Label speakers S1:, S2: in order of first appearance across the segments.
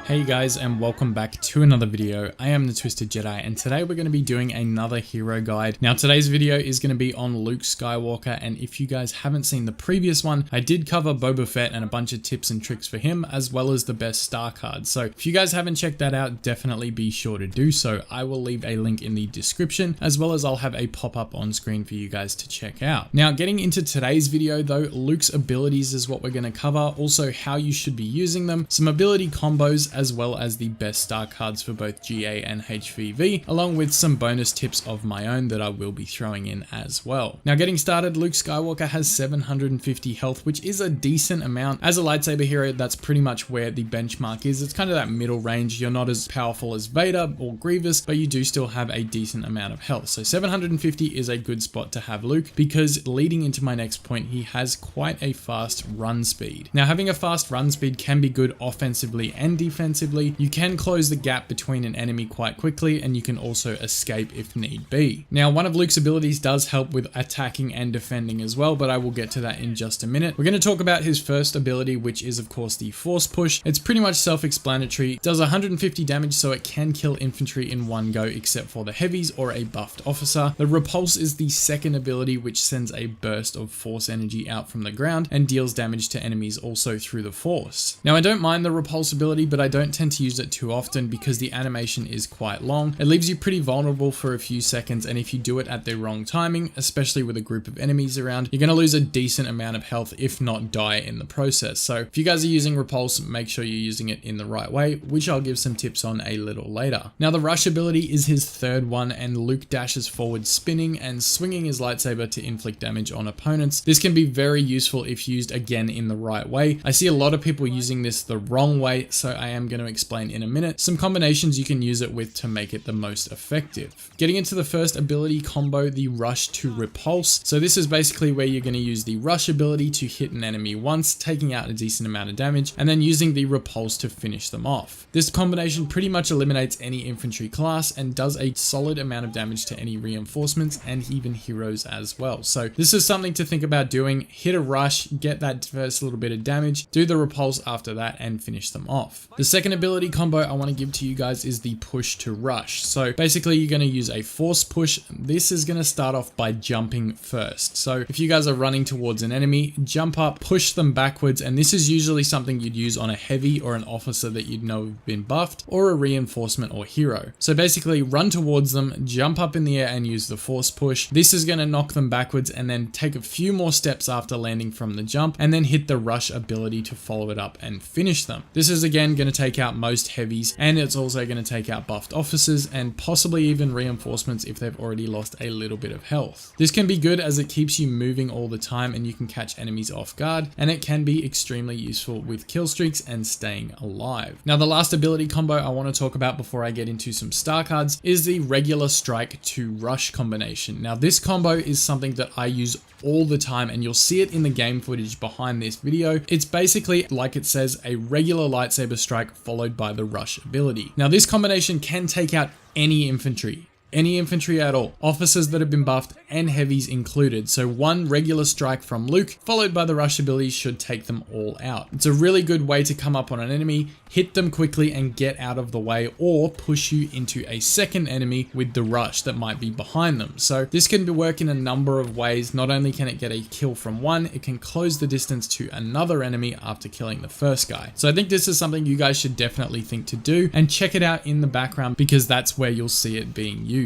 S1: Hey guys, and welcome back to another video. I am the Twisted Jedi, and today we're going to be doing another hero guide. Now today's video is going to be on Luke Skywalker, and if you guys haven't seen the previous one, I did cover Boba Fett and a bunch of tips and tricks for him, as well as the best star cards. So if you guys haven't checked that out, definitely be sure to do so. I will leave a link in the description, as well as I'll have a pop-up on screen for you guys to check out. Now getting into today's video though, Luke's abilities is what we're going to cover, also how you should be using them, some ability combos, as well as the best star cards for both GA and HVV, along with some bonus tips of my own that I will be throwing in as well. Now getting started, Luke Skywalker has 750 health, which is a decent amount. As a lightsaber hero, that's pretty much where the benchmark is. It's kind of that middle range. You're not as powerful as Vader or Grievous, but you do still have a decent amount of health. So 750 is a good spot to have Luke, because leading into my next point, he has quite a fast run speed. Now having a fast run speed can be good offensively and defensively. You can close the gap between an enemy quite quickly, and you can also escape if need be. Now one of Luke's abilities does help with attacking and defending as well, but I will get to that in just a minute. We're going to talk about his first ability, which is of course the Force Push. It's pretty much self-explanatory. It does 150 damage, so it can kill infantry in one go except for the heavies or a buffed officer. The Repulse is the second ability, which sends a burst of force energy out from the ground and deals damage to enemies also through the force. Now I don't mind the Repulse ability, but I don't tend to use it too often because the animation is quite long. It leaves you pretty vulnerable for a few seconds, and if you do it at the wrong timing, especially with a group of enemies around, you're going to lose a decent amount of health, if not die in the process. So if you guys are using Repulse, make sure you're using it in the right way, which I'll give some tips on a little later. Now the Rush ability is his third one, and Luke dashes forward spinning and swinging his lightsaber to inflict damage on opponents. This can be very useful if used again in the right way. I see a lot of people using this the wrong way, so I am going to explain in a minute some combinations you can use it with to make it the most effective. Getting into the first ability combo, the Rush to Repulse. So this is basically where you're going to use the Rush ability to hit an enemy once, taking out a decent amount of damage, and then using the Repulse to finish them off. This combination pretty much eliminates any infantry class and does a solid amount of damage to any reinforcements and even heroes as well. So this is something to think about doing. Hit a Rush, get that first little bit of damage, do the Repulse after that, and finish them off. The second ability combo I want to give to you guys is the Push to Rush. So basically you're going to use a Force Push. This is going to start off by jumping first. So if you guys are running towards an enemy, jump up, push them backwards, and this is usually something you'd use on a heavy or an officer that you'd know have been buffed, or a reinforcement or hero. So basically run towards them, jump up in the air and use the Force Push. This is going to knock them backwards, and then take a few more steps after landing from the jump, and then hit the Rush ability to follow it up and finish them. This is again going to take out most heavies, and it's also going to take out buffed officers and possibly even reinforcements if they've already lost a little bit of health. This can be good as it keeps you moving all the time and you can catch enemies off guard, and it can be extremely useful with kill streaks and staying alive. Now the last ability combo I want to talk about before I get into some star cards is the regular strike to rush combination. Now this combo is something that I use all the time, and you'll see it in the game footage behind this video. It's basically, like it says, a regular lightsaber strike followed by the rush ability. Now this combination can take out any infantry at all, officers that have been buffed and heavies included. So one regular strike from Luke followed by the rush ability should take them all out. It's a really good way to come up on an enemy, hit them quickly and get out of the way, or push you into a second enemy with the rush that might be behind them. So this can work in a number of ways. Not only can it get a kill from one, it can close the distance to another enemy after killing the first guy. So I think this is something you guys should definitely think to do, and check it out in the background because that's where you'll see it being used.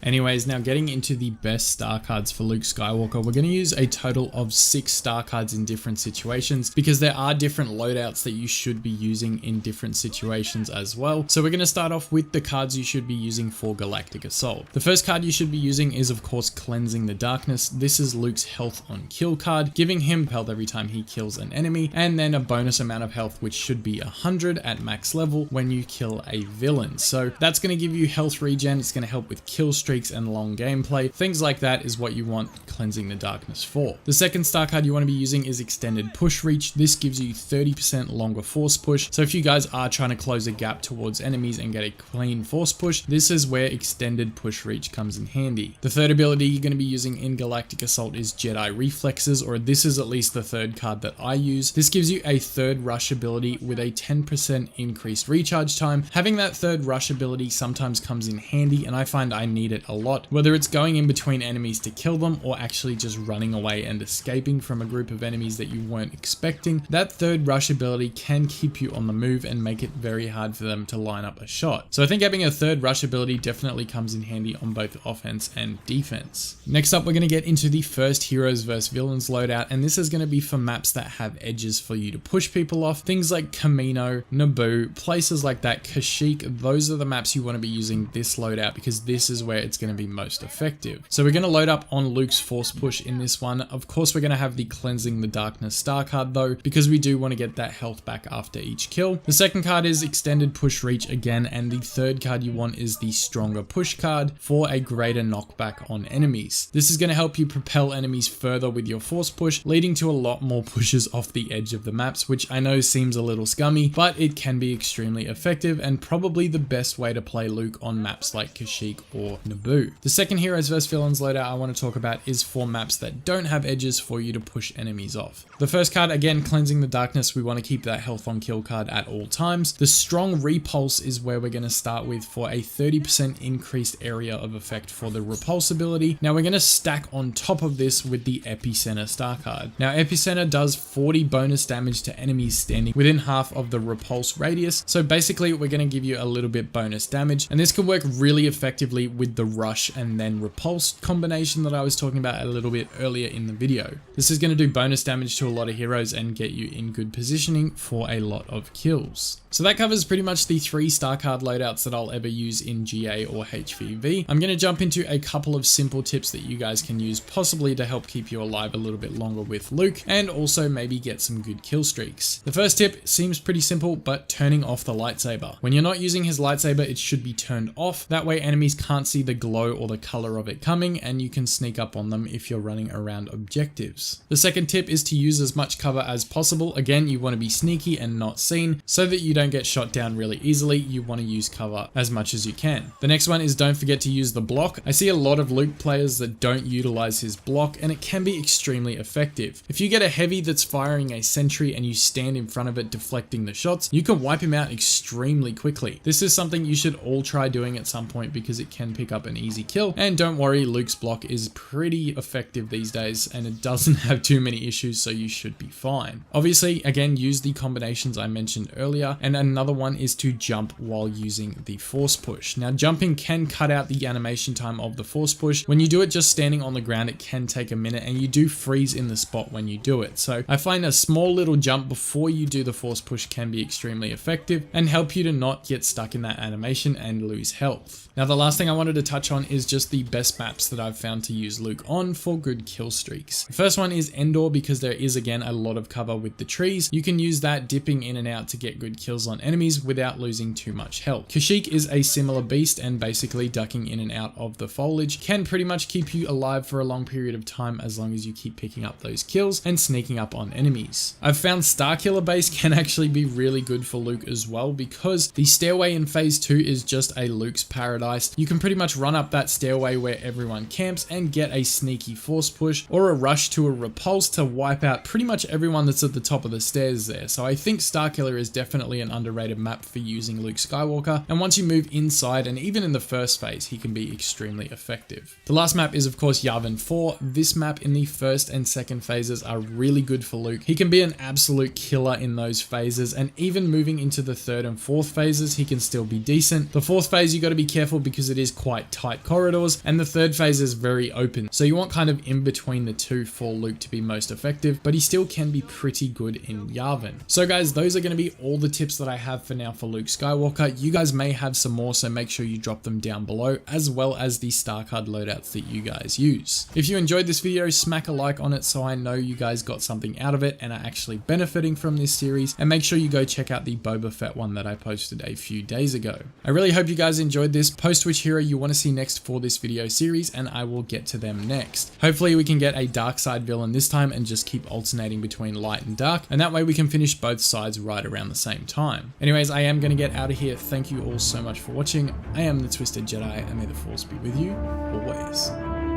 S1: Anyways, now getting into the best star cards for Luke Skywalker, we're going to use a total of 6 star cards in different situations, because there are different loadouts that you should be using in different situations as well. So we're going to start off with the cards you should be using for Galactic Assault. The first card you should be using is of course Cleansing the Darkness. This is Luke's health on kill card, giving him health every time he kills an enemy, and then a bonus amount of health which should be 100 at max level when you kill a villain. So that's going to give you health regen, it's going to help with with kill streaks and long gameplay. Things like that is what you want Cleansing the Darkness for. The second star card you want to be using is Extended Push Reach. This gives you 30% longer force push. So if you guys are trying to close a gap towards enemies and get a clean force push, this is where Extended Push Reach comes in handy. The third ability you're going to be using in Galactic Assault is Jedi Reflexes, or this is at least the third card that I use. This gives you a third rush ability with a 10% increased recharge time. Having that third rush ability sometimes comes in handy, and I find I need it a lot, whether it's going in between enemies to kill them or actually just running away and escaping from a group of enemies that you weren't expecting. That third rush ability can keep you on the move and make it very hard for them to line up a shot. So I think having a third rush ability definitely comes in handy on both offense and defense. Next up, we're going to get into the first heroes versus villains loadout, and this is going to be for maps that have edges for you to push people off. Things like Camino, Naboo, places like that, Kashyyyk, those are the maps you want to be using this loadout because this is where it's going to be most effective. So we're going to load up on Luke's force push in this one. Of course, we're going to have the Cleansing the Darkness star card though, because we do want to get that health back after each kill. The second card is Extended Push Reach again, and the third card you want is the Stronger Push card for a greater knockback on enemies. This is going to help you propel enemies further with your force push, leading to a lot more pushes off the edge of the maps, which I know seems a little scummy, but it can be extremely effective and probably the best way to play Luke on maps like Kashyyyk or Naboo. The second heroes vs villains loadout I want to talk about is for maps that don't have edges for you to push enemies off. The first card, again, Cleansing the Darkness, we want to keep that health on kill card at all times. The Strong Repulse is where we're going to start with for a 30% increased area of effect for the repulse ability. Now we're going to stack on top of this with the Epicenter star card. Now Epicenter does 40 bonus damage to enemies standing within half of the repulse radius. So basically we're going to give you a little bit bonus damage, and this can work really effectively with the rush and then repulse combination that I was talking about a little bit earlier in the video. This is going to do bonus damage to a lot of heroes and get you in good positioning for a lot of kills. So that covers pretty much the 3 star card loadouts that I'll ever use in GA or HVV. I'm going to jump into a couple of simple tips that you guys can use possibly to help keep you alive a little bit longer with Luke, and also maybe get some good kill streaks. The first tip seems pretty simple, but turning off the lightsaber. When you're not using his lightsaber, it should be turned off. That way enemies can't see the glow or the color of it coming, and you can sneak up on them if you're running around objectives. The second tip is to use as much cover as possible. Again, you want to be sneaky and not seen so that you don't get shot down really easily. You want to use cover as much as you can. The next one is don't forget to use the block. I see a lot of Luke players that don't utilize his block, and it can be extremely effective. If you get a heavy that's firing a sentry and you stand in front of it deflecting the shots, you can wipe him out extremely quickly. This is something you should all try doing at some point because it can pick up an easy kill. And don't worry, Luke's block is pretty effective these days and it doesn't have too many issues, so you should be fine. Obviously, again, use the combinations I mentioned earlier, and another one is to jump while using the force push. Now, jumping can cut out the animation time of the force push. When you do it just standing on the ground, it can take a minute and you do freeze in the spot when you do it. So I find a small little jump before you do the force push can be extremely effective and help you to not get stuck in that animation and lose health. Now, the last thing I wanted to touch on is just the best maps that I've found to use Luke on for good kill streaks. The first one is Endor because there is again a lot of cover with the trees. You can use that dipping in and out to get good kills on enemies without losing too much health. Kashyyyk is a similar beast, and basically ducking in and out of the foliage can pretty much keep you alive for a long period of time as long as you keep picking up those kills and sneaking up on enemies. I've found Starkiller base can actually be really good for Luke as well because the stairway in phase 2 is just a Luke's paradise. You can pretty much run up that stairway where everyone camps and get a sneaky force push or a rush to a repulse to wipe out pretty much everyone that's at the top of the stairs there. So I think Starkiller is definitely an underrated map for using Luke Skywalker, and once you move inside and even in the first phase, he can be extremely effective. The last map is of course Yavin 4. This map in the first and second phases are really good for Luke. He can be an absolute killer in those phases, and even moving into the third and fourth phases, he can still be decent. The fourth phase, you got to be careful because it is quite tight corridors, and the third phase is very open. So you want kind of in between the two for Luke to be most effective, but he still can be pretty good in Yavin. So guys, those are going to be all the tips that I have for now for Luke Skywalker. You guys may have some more, so make sure you drop them down below, as well as the star card loadouts that you guys use. If you enjoyed this video, smack a like on it so I know you guys got something out of it and are actually benefiting from this series, and make sure you go check out the Boba Fett one that I posted a few days ago. I really hope you guys enjoyed this. Post which hero you want to see next for this video series, and I will get to them next. Hopefully we can get a dark side villain this time and just keep alternating between light and dark, and that way we can finish both sides right around the same time. Anyways, I am going to get out of here. Thank you all so much for watching. I am the Twisted Jedi, and may the Force be with you always.